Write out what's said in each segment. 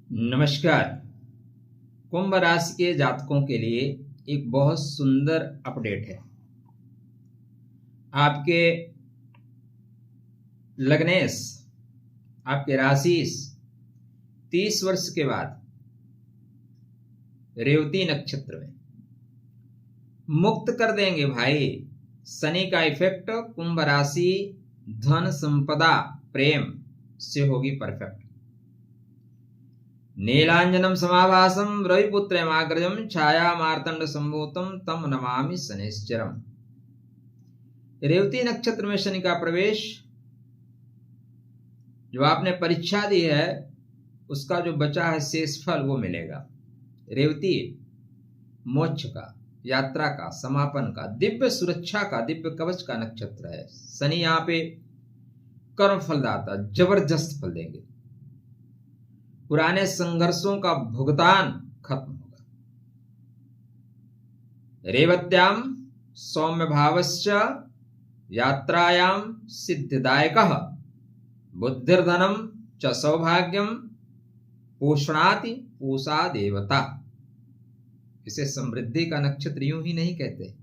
नमस्कार। कुंभ राशि के जातकों के लिए एक बहुत सुंदर अपडेट है। आपके लग्नेश, आपके राशिश 30 वर्ष के बाद रेवती नक्षत्र में मुक्त कर देंगे भाई। शनि का इफेक्ट कुंभ राशि धन संपदा प्रेम से होगी परफेक्ट। नीलांजनम समाभासम रविपुत्रमाग्रजम छाया मार्तंड संभूतम तम नमामि शनिश्चरम। रेवती नक्षत्र में शनि का प्रवेश, जो आपने परीक्षा दी है उसका जो बचा है शेष फल वो मिलेगा। रेवती मोक्ष का, यात्रा का, समापन का, दिव्य सुरक्षा का, दिव्य कवच का नक्षत्र है। शनि यहाँ पे कर्म फलदाता, जबरदस्त फल देंगे। पुराने संघर्षों का भुगतान खत्म होगा। रेवत्याम सौम्य भावश्च यात्रायाम सिद्धिदायकः बुद्धिर्धनम च सौभाग्यम पोषणाति पूषा देवता। इसे समृद्धि का नक्षत्र यूं ही नहीं कहते।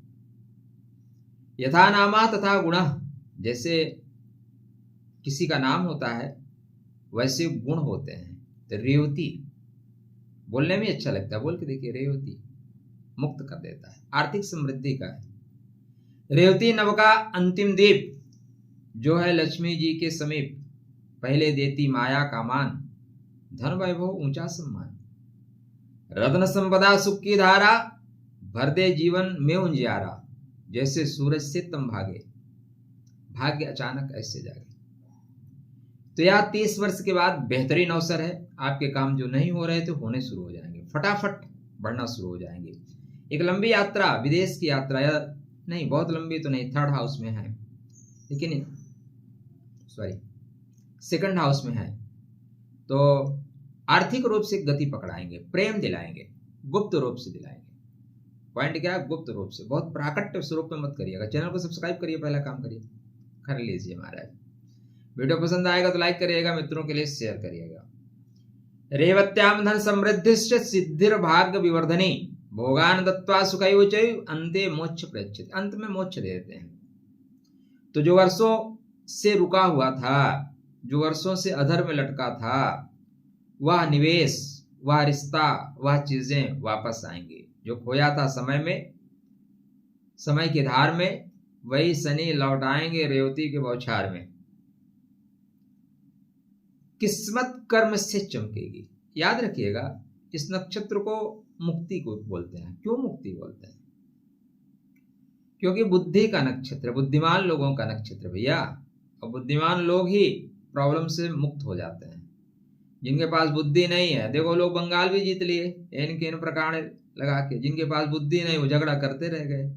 यथा नामा तथा गुणः, जैसे किसी का नाम होता है वैसे गुण होते हैं। तो रेवती बोलने में अच्छा लगता है, बोल के देखिए, रेवती मुक्त कर देता है, आर्थिक समृद्धि का है। रेवती नव का अंतिम दीप जो है लक्ष्मी जी के समीप, पहले देती माया का मान, धन वैभव ऊंचा सम्मान, रत्न संपदा सुख की धारा, भर दे जीवन में उजियारा, जैसे सूरज से तम भागे, भाग्य अचानक ऐसे जागे। तो यह 30 वर्ष के बाद बेहतरीन अवसर है। आपके काम जो नहीं हो रहे थे होने शुरू हो जाएंगे, फटाफट बढ़ना शुरू हो जाएंगे। एक लंबी यात्रा, विदेश की यात्रा, या नहीं बहुत लंबी तो नहीं, 3rd हाउस में है, लेकिन सेकंड हाउस में है, तो आर्थिक रूप से गति पकड़ाएंगे, प्रेम दिलाएंगे, गुप्त रूप से दिलाएंगे। पॉइंट क्या है? गुप्त रूप से, बहुत प्राकट्य स्वरूप में मत करिएगा। चैनल को सब्सक्राइब करिए, पहला काम करिए, कर लीजिए महाराज। वीडियो पसंद आएगा तो लाइक करिएगा, मित्रों के लिए शेयर करिएगा। रेवत्याम धन समृद्धिश्च सिद्धिर भाग्य विवर्धनी भोगान दत्वा सुखैव चैव अन्ते मोक्ष प्रयच्छति। अंत में मोक्ष दे देते हैं। तो जो वर्षों से रुका हुआ था, जो वर्षों से अधर में लटका था, वह निवेश, वह रिश्ता, वह चीजें वापस आएंगी। जो खोया था समय में, समय की धार में, वही शनि लौटाएंगे रेवती के बौछार में। किस्मत कर्म से चमकेगी। याद रखिएगा, इस नक्षत्र को मुक्ति को बोलते हैं। क्यों मुक्ति बोलते हैं? क्योंकि बुद्धि का नक्षत्र, बुद्धिमान लोगों का नक्षत्र भैया। और बुद्धिमान लोग ही प्रॉब्लम से मुक्त हो जाते हैं। जिनके पास बुद्धि नहीं है, देखो लोग बंगाल भी जीत लिए इनके इन प्रकार लगा के। जिनके पास बुद्धि नहीं वो झगड़ा करते रह गए।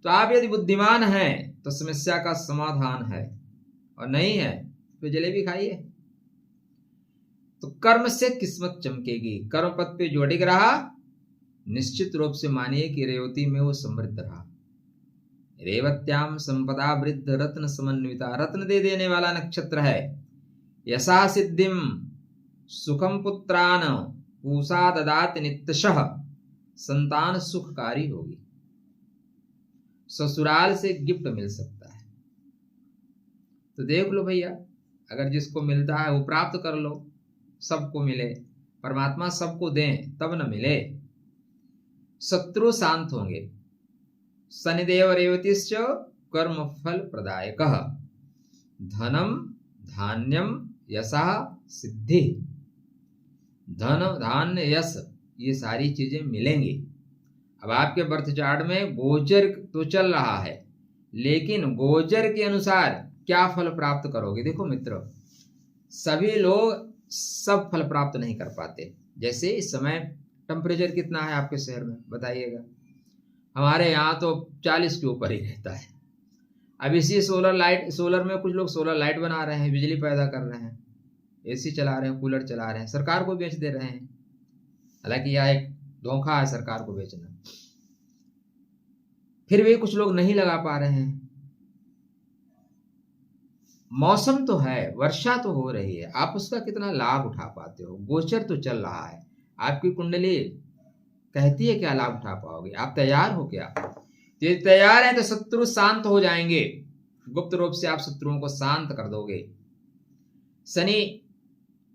तो आप यदि बुद्धिमान हैं तो समस्या का समाधान है, और नहीं है तो जलेबी खाइए। तो कर्म से किस्मत चमकेगी। कर्म पथ पे जो अडिग रहा, निश्चित रूप से मानिए कि रेवती में वो समृद्ध रहा। रेवत्याम संपदा वृद्ध रत्न समन्विता, रत्न दे देने वाला नक्षत्र है। यशा सिद्धिम सुखम पुत्रान पूषा ददाति नित्यशः, संतान सुखकारी होगी। ससुराल से गिफ्ट मिल सकता है। तो देख लो भैया, अगर जिसको मिलता है वो प्राप्त कर लो। सबको मिले, परमात्मा सबको दें तब न मिले। शत्रु शांत होंगे। शनिदेव रेवतीश्च कर्म फल प्रदायकः धनम धान्यम यशः सिद्धि। धन धान्य यश ये सारी चीजें मिलेंगी। अब आपके बर्थ चार्ट में गोचर तो चल रहा है, लेकिन गोचर के अनुसार क्या फल प्राप्त करोगे? देखो मित्रों, सभी लोग सब फल प्राप्त नहीं कर पाते। जैसे इस समय टेम्परेचर कितना है आपके शहर में बताइएगा? हमारे यहाँ तो 40 के ऊपर ही रहता है। अब इसी सोलर में कुछ लोग सोलर लाइट बना रहे हैं, बिजली पैदा कर रहे हैं, एसी चला रहे हैं, कूलर चला रहे हैं, सरकार को बेच दे रहे हैं। हालांकि यह एक धोखा है सरकार को बेचना। फिर भी कुछ लोग नहीं लगा पा रहे हैं। मौसम तो है, वर्षा तो हो रही है, आप उसका कितना लाभ उठा पाते हो? गोचर तो चल रहा है, आपकी कुंडली कहती है क्या लाभ उठा पाओगे? आप तैयार हो क्या? यदि तैयार हैं तो शत्रु शांत हो जाएंगे, गुप्त रूप से आप शत्रुओं को शांत कर दोगे। शनि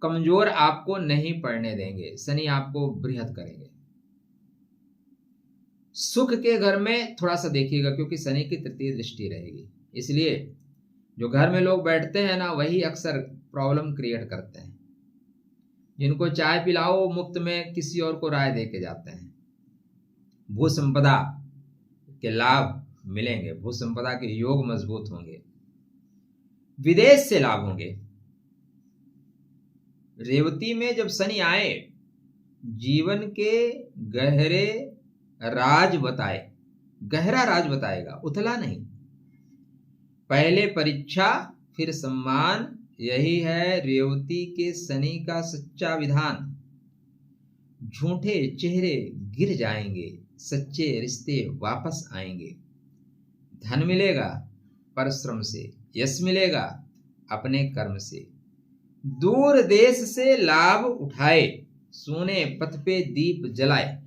कमजोर आपको नहीं पड़ने देंगे, शनि आपको बृहद करेंगे। सुख के घर में थोड़ा सा देखिएगा, क्योंकि शनि की तृतीय दृष्टि रहेगी, इसलिए जो घर में लोग बैठते हैं ना, वही अक्सर प्रॉब्लम क्रिएट करते हैं। जिनको चाय पिलाओ मुफ्त में किसी और को राय दे के जाते हैं। भू संपदा के लाभ मिलेंगे, भू संपदा के योग मजबूत होंगे, विदेश से लाभ होंगे। रेवती में जब शनि आए, जीवन के गहरे राज बताए, गहरा राज बताएगा, उथला नहीं। पहले परीक्षा फिर सम्मान, यही है रेवती के शनि का सच्चा विधान। झूठे चेहरे गिर जाएंगे, सच्चे रिश्ते वापस आएंगे। धन मिलेगा परिश्रम से, यश मिलेगा अपने कर्म से। दूर देश से लाभ उठाए, सोने पथ पे दीप जलाए,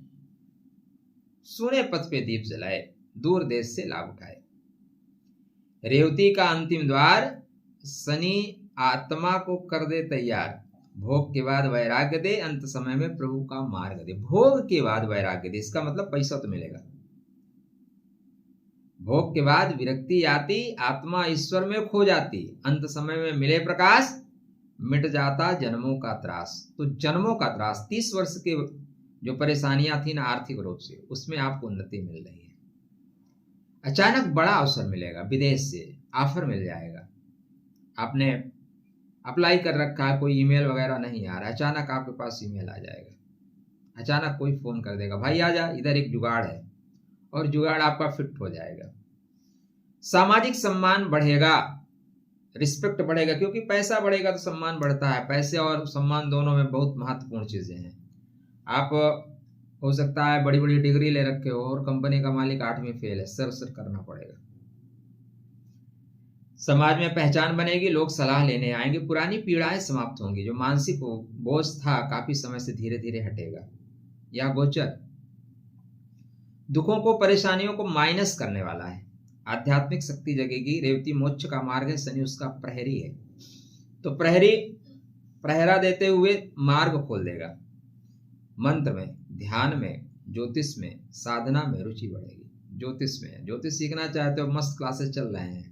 सोने पथ पे दीप जलाए, दूर देश से लाभ उठाए। रेवती का अंतिम द्वार, शनि आत्मा को कर दे तैयार, भोग के बाद वैराग्य दे, अंत समय में प्रभु का मार्ग दे। भोग के बाद वैराग्य दे, इसका मतलब पैसा तो मिलेगा। भोग के बाद विरक्ति आती, आत्मा ईश्वर में खो जाती, अंत समय में मिले प्रकाश, मिट जाता जन्मों का त्रास। तो जन्मों का त्रास, 30 वर्ष के जो परेशानियां थी ना आर्थिक रूप से, उसमें आपको उन्नति मिल रही है। अचानक बड़ा अवसर मिलेगा, विदेश से ऑफर मिल जाएगा। आपने अप्लाई कर रखा है, कोई ईमेल वगैरह नहीं आ रहा, अचानक आपके पास ईमेल आ जाएगा। अचानक कोई फोन कर देगा, भाई आ जा, इधर एक जुगाड़ है, और जुगाड़ आपका फिट हो जाएगा। सामाजिक सम्मान बढ़ेगा, रिस्पेक्ट बढ़ेगा, क्योंकि पैसा बढ़ेगा तो सम्मान बढ़ता है। पैसे और सम्मान दोनों में बहुत महत्वपूर्ण चीजें हैं। आप हो सकता है बड़ी बड़ी डिग्री ले रखे हो और कंपनी का मालिक 8वीं फेल है, सर करना पड़ेगा। समाज में पहचान बनेगी, लोग सलाह लेने आएंगे, पुरानी पीड़ाएं समाप्त होंगी, जो मानसिक बोझ था काफी समय से धीरे धीरे हटेगा। यह गोचर दुखों को, परेशानियों को माइनस करने वाला है। आध्यात्मिक शक्ति जगेगी। रेवती मोक्ष का मार्ग है, शनि उसका प्रहरी है, तो प्रहरी प्रहरा देते हुए मार्ग खोल देगा। मंत्र में, ध्यान में, ज्योतिष में, साधना में रुचि बढ़ेगी। ज्योतिष सीखना चाहते हो, मस्त क्लासेस चल रहे हैं।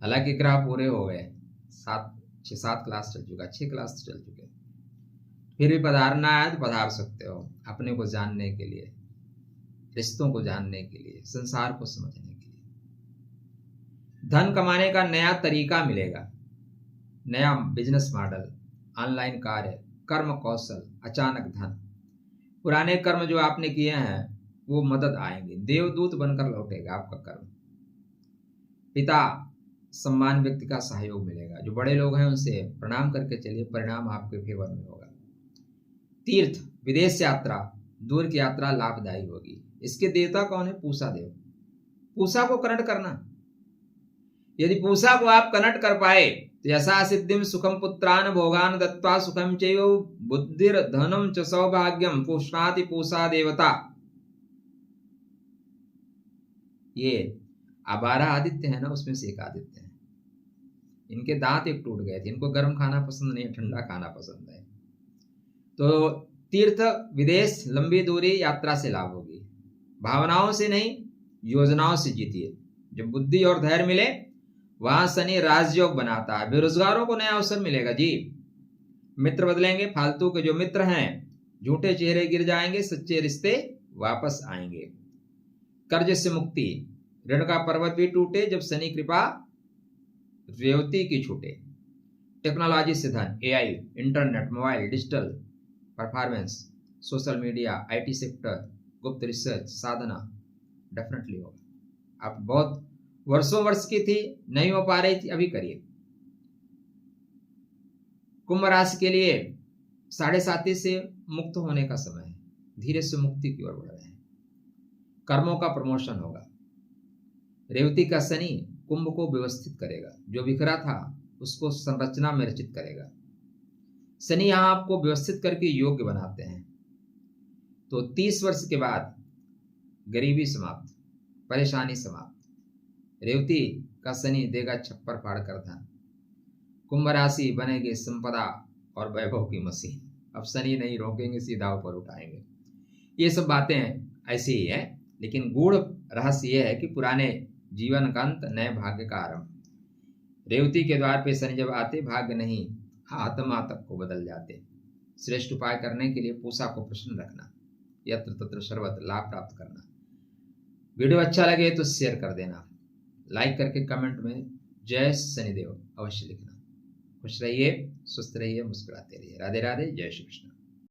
हालांकि ग्रह पूरे हो गए, 6-7 क्लास चल चुका, 6 क्लास चल चुके, फिर भी पधारना है तो पधार सकते हो, अपने को जानने के लिए, रिश्तों को जानने के लिए, संसार को समझने के लिए। धन कमाने का नया तरीका मिलेगा, नया बिजनेस मॉडल, ऑनलाइन कार्य, कर्म कौशल, अचानक धन। पुराने कर्म जो आपने किए हैं वो मदद आएंगे, देवदूत बनकर लौटेगा आपका कर्म। पिता सम्मान, व्यक्ति का सहयोग मिलेगा। जो बड़े लोग हैं उनसे प्रणाम करके चलिए, परिणाम आपके फेवर में होगा। तीर्थ, विदेश यात्रा, दूर की यात्रा लाभदायी होगी। इसके देवता कौन है? पूषा देव। पूषा को कनेक्ट करना, यदि पूषा को आप कनेक्ट कर पाए तो यशा सिद्धिम सुखम पुत्रान भोगान दत्वा सुखम चैव बुद्धिर धनम च सौभाग्यम पुष्णाति पूषा देवता। ये 12 आदित्य है ना, उसमें से एक आदित्य है। इनके दांत एक टूट गए थे, इनको गर्म खाना पसंद नहीं, ठंडा खाना पसंद है। तो तीर्थ, विदेश, लंबी दूरी यात्रा से लाभ होगी। भावनाओं से नहीं, योजनाओं से जीतिए। जब बुद्धि और धैर्य मिले, वहां शनि राजयोग बनाता है। बेरोजगारों को नया अवसर मिलेगा जी। मित्र बदलेंगे, फालतू के जो मित्र हैं, झूठे चेहरे गिर जाएंगे, सच्चे रिश्ते वापस आएंगे। कर्ज से मुक्ति, ऋण का पर्वत भी टूटे जब शनि कृपा रेवती की छूटे। टेक्नोलॉजी से धन, AI, internet, mobile, digital performance, social media, IT sector, गुप्त रिसर्च, साधना डेफिनेटली होगा। आप बहुत वर्षों वर्ष की थी, नहीं हो पा रही थी, अभी करिए। कुंभ राशि के लिए 7.5 से मुक्त होने का समय है, धीरे से मुक्ति की ओर बढ़ रहे हैं। कर्मों का प्रमोशन होगा। रेवती का शनि कुंभ को व्यवस्थित करेगा, जो बिखरा था उसको संरचना में रचित करेगा। शनि यहाँ आपको व्यवस्थित करके योग्य बनाते हैं। तो 30 वर्ष के बाद गरीबी समाप्त, परेशानी समाप्त। रेवती का शनि देगा छप्पर फाड़ कर धन। कुंभ राशि बनेगी संपदा और वैभव की मशीन। अब शनि नहीं रोकेंगे, सीधा ऊपर उठाएंगे। ये सब बातें ऐसी ही है, लेकिन गूढ़ रहस्य यह है कि पुराने जीवन का अंत, नए भाग्य का आरंभ। रेवती के द्वार पे शनि जब आते, भाग्य नहीं आत्मा तक को बदल जाते। श्रेष्ठ उपाय करने के लिए पूषा को प्रसन्न रखना, यत्र तत्र सर्वत्र लाभ प्राप्त करना। वीडियो अच्छा लगे तो शेयर कर देना, लाइक करके कमेंट में जय शनिदेव अवश्य लिखना। खुश रहिए, स्वस्थ रहिए, मुस्कुराते रहिए। राधे राधे, जय श्री कृष्ण।